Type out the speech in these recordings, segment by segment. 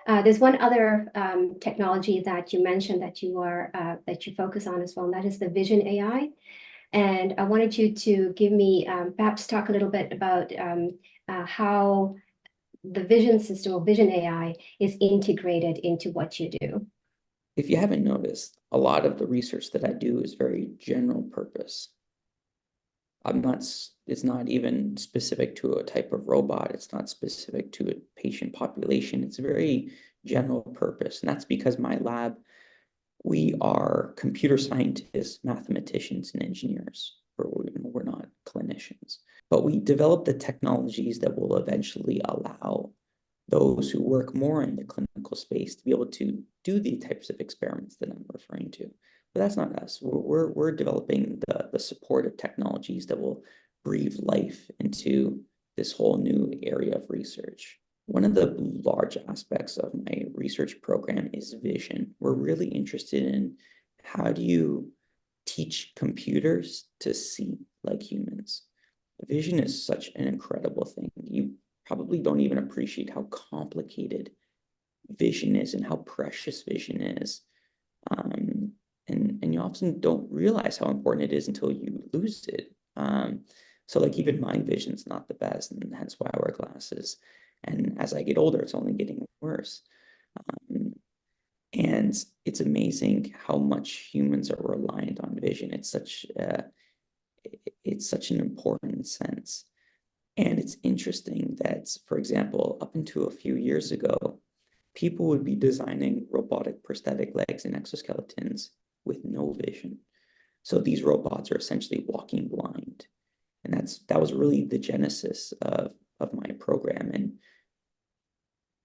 There's one other technology that you mentioned that you focus on as well, and that is the vision AI. And I wanted you to give me perhaps talk a little bit about how the vision system or vision AI is integrated into what you do. If you haven't noticed, a lot of the research that I do is very general purpose. It's not even specific to a type of robot. It's not specific to a patient population. It's very general purpose. And that's because my lab, we are computer scientists, mathematicians, and engineers. We're not clinicians. But we develop the technologies that will eventually allow those who work more in the clinical space to be able to do the types of experiments that I'm referring to. But that's not us. We're developing the supportive technologies that will breathe life into this whole new area of research. One of the large aspects of my research program is vision. We're really interested in how do you teach computers to see like humans. Vision is such an incredible thing. You probably don't even appreciate how complicated vision is and how precious vision is. And you often don't realize how important it is until you lose it. So like even my vision's not the best, and hence why I wear glasses. And as I get older, it's only getting worse. And it's amazing how much humans are reliant on vision. It's such an important sense. And it's interesting that, for example, up until a few years ago, people would be designing robotic prosthetic legs and exoskeletons with no vision. So these robots are essentially walking blind. And that was really the genesis of my program.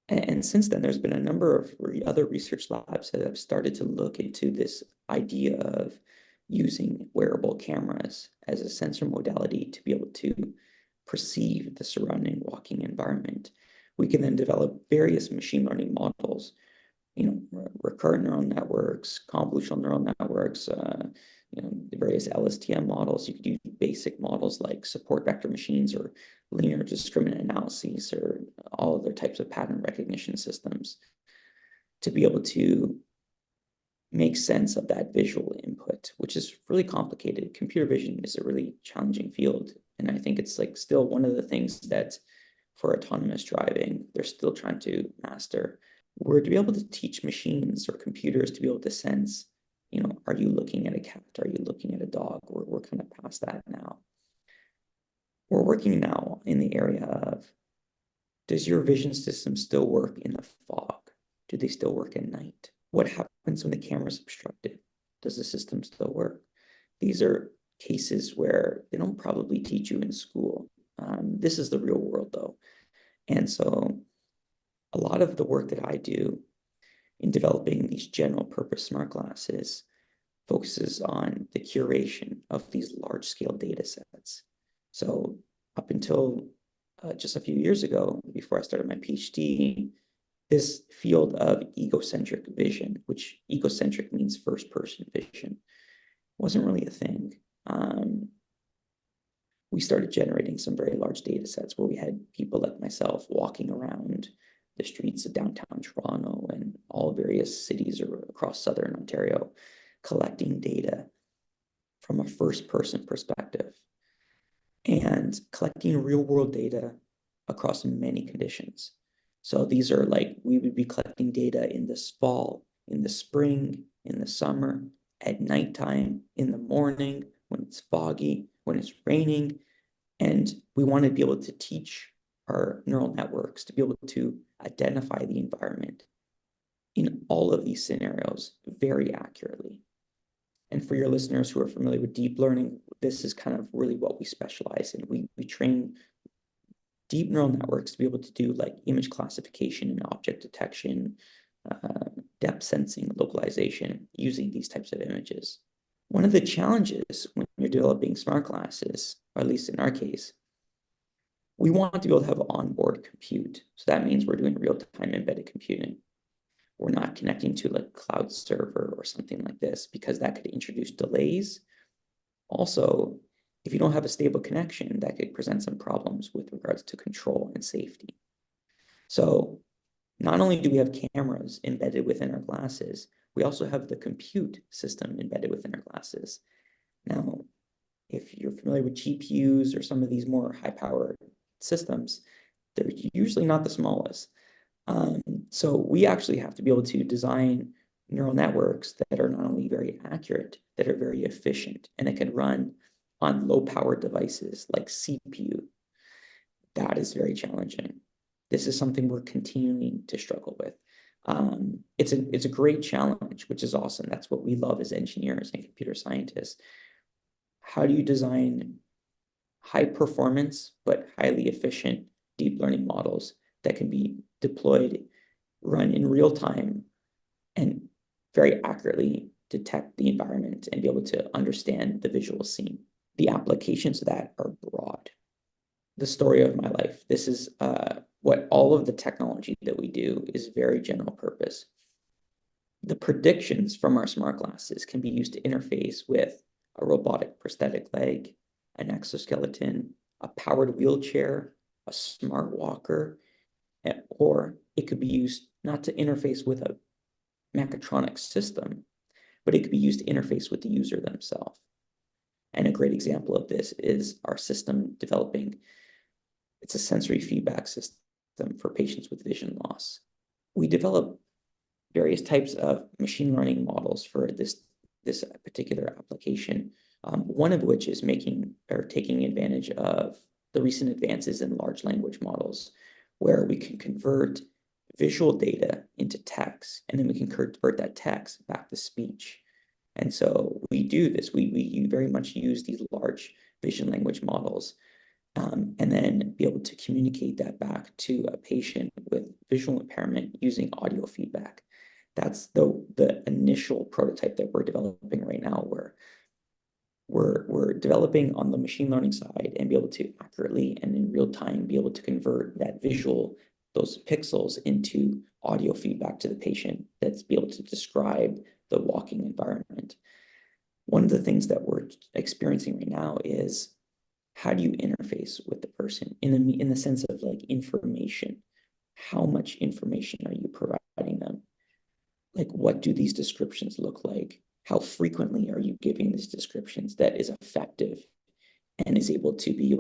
And since then, there's been a number of other research labs that have started to look into this idea of using wearable cameras as a sensor modality to be able to perceive the surrounding walking environment. We can then develop various machine learning models, recurrent neural networks, convolutional neural networks, the various LSTM models. You could use basic models like support vector machines or linear discriminant analyses or all other types of pattern recognition systems to be able to make sense of that visual input, which is really complicated. Computer vision is a really challenging field. And I think it's like still one of the things that for autonomous driving, they're still trying to master. We're to be able to teach machines or computers to be able to sense, are you looking at a cat? Are you looking at a dog? We're kind of past that now. We're working now in the area of, does your vision system still work in the fog? Do they still work at night? What happens when the camera's obstructed? Does the system still work? These are cases where they don't probably teach you in school. This is the real world, though. And so a lot of the work that I do in developing these general purpose smart glasses focuses on the curation of these large-scale data sets. So up until just a few years ago, before I started my PhD, this field of egocentric vision, which egocentric means first-person vision, wasn't really a thing. We started generating some very large data sets where we had people like myself walking around the streets of downtown Toronto and all various cities across southern Ontario, collecting data from a first-person perspective and collecting real-world data across many conditions. So these are like, we would be collecting data in this fall, in the spring, in the summer, at nighttime, in the morning, when it's foggy, when it's raining. And we want to be able to teach our neural networks to be able to identify the environment in all of these scenarios very accurately. And for your listeners who are familiar with deep learning, this is kind of really what we specialize in. We train deep neural networks to be able to do like image classification and object detection, depth sensing, localization, using these types of images. One of the challenges when you're developing smart glasses, or at least in our case, we want to be able to have onboard compute. So that means we're doing real-time embedded computing. We're not connecting to like cloud server or something like this because that could introduce delays. Also, if you don't have a stable connection, that could present some problems with regards to control and safety. So Not only do we have cameras embedded within our glasses, we also have the compute system embedded within our glasses. Now, if you're familiar with GPUs or some of these more high-powered systems, they're usually not the smallest. So we actually have to be able to design neural networks that are not only very accurate, that are very efficient, and that can run on low-powered devices like CPU. That is very challenging. This is something we're continuing to struggle with. It's a great challenge, which is awesome. That's what we love as engineers and computer scientists. How do you design high performance but highly efficient deep learning models that can be deployed, run in real time, and very accurately detect the environment and be able to understand the visual scene? The applications of that are broad. The story of my life. This is what all of the technology that we do is very general purpose. The predictions from our smart glasses can be used to interface with a robotic prosthetic leg, an exoskeleton, a powered wheelchair, a smart walker, or it could be used not to interface with a mechatronic system, but it could be used to interface with the user themselves. And a great example of this is our system developing. It's a sensory feedback system for patients with vision loss. We develop various types of machine learning models for this particular application, one of which is taking advantage of the recent advances in large language models, where we can convert visual data into text, and then we can convert that text back to speech. And so we do this. We very much use these large vision language models, and then be able to communicate that back to a patient with visual impairment using audio feedback. That's the initial prototype that we're developing right now, where we're developing on the machine learning side and be able to accurately and in real time be able to convert that visual, those pixels, into audio feedback to the patient that's be able to describe the walking environment. One of the things that we're experiencing right now is, how do you interface with the person in the sense of like information? How much information are you providing them? Like, what do these descriptions look like? How frequently are you giving these descriptions that is effective and is able to be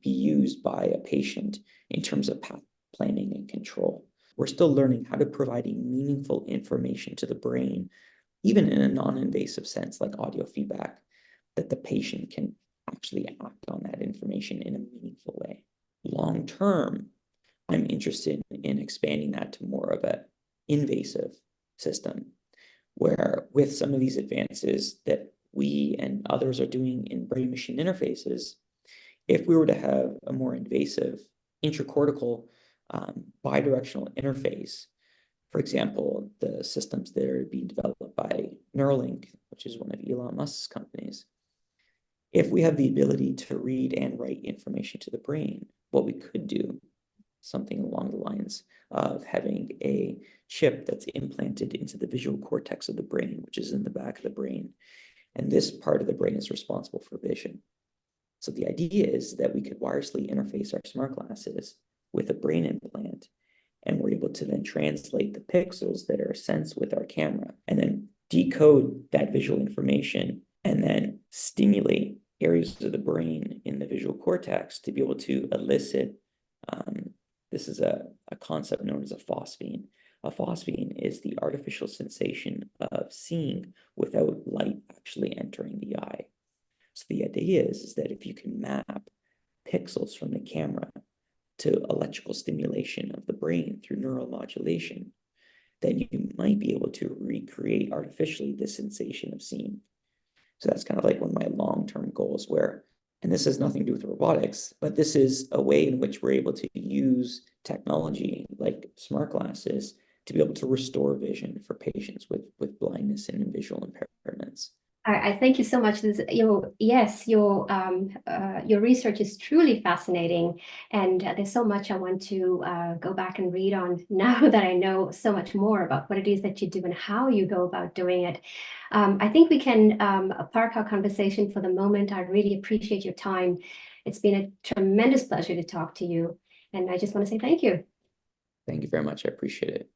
used by a patient in terms of path planning and control? We're still learning how to provide meaningful information to the brain, even in a non-invasive sense, like audio feedback, that the patient can actually act on that information in a meaningful way. Long term, I'm interested in expanding that to more of an invasive system, where with some of these advances that we and others are doing in brain-machine interfaces, if we were to have a more invasive intracortical bidirectional interface, for example, the systems that are being developed by Neuralink, which is one of Elon Musk's companies, if we have the ability to read and write information to the brain, what we could do, something along the lines of having a chip that's implanted into the visual cortex of the brain, which is in the back of the brain. And this part of the brain is responsible for vision. So the idea is that we could wirelessly interface our smart glasses with a brain implant, and we're able to then translate the pixels that are sensed with our camera and then decode that visual information and then stimulate areas of the brain in the visual cortex to be able to elicit. This is a concept known as a phosphene. A phosphene is the artificial sensation of seeing without light actually entering the eye. So the idea is that if you can map pixels from the camera to electrical stimulation of the brain through neuromodulation, then you might be able to recreate artificially the sensation of seeing. So that's kind of like one of my long-term goals, and this has nothing to do with robotics, but this is a way in which we're able to use technology like smart glasses to be able to restore vision for patients with blindness and visual impairments. I thank you so much. Your research is truly fascinating, and there's so much I want to go back and read on now that I know so much more about what it is that you do and how you go about doing it. I think we can park our conversation for the moment. I really appreciate your time. It's been a tremendous pleasure to talk to you, and I just want to say thank you. Thank you very much. I appreciate it.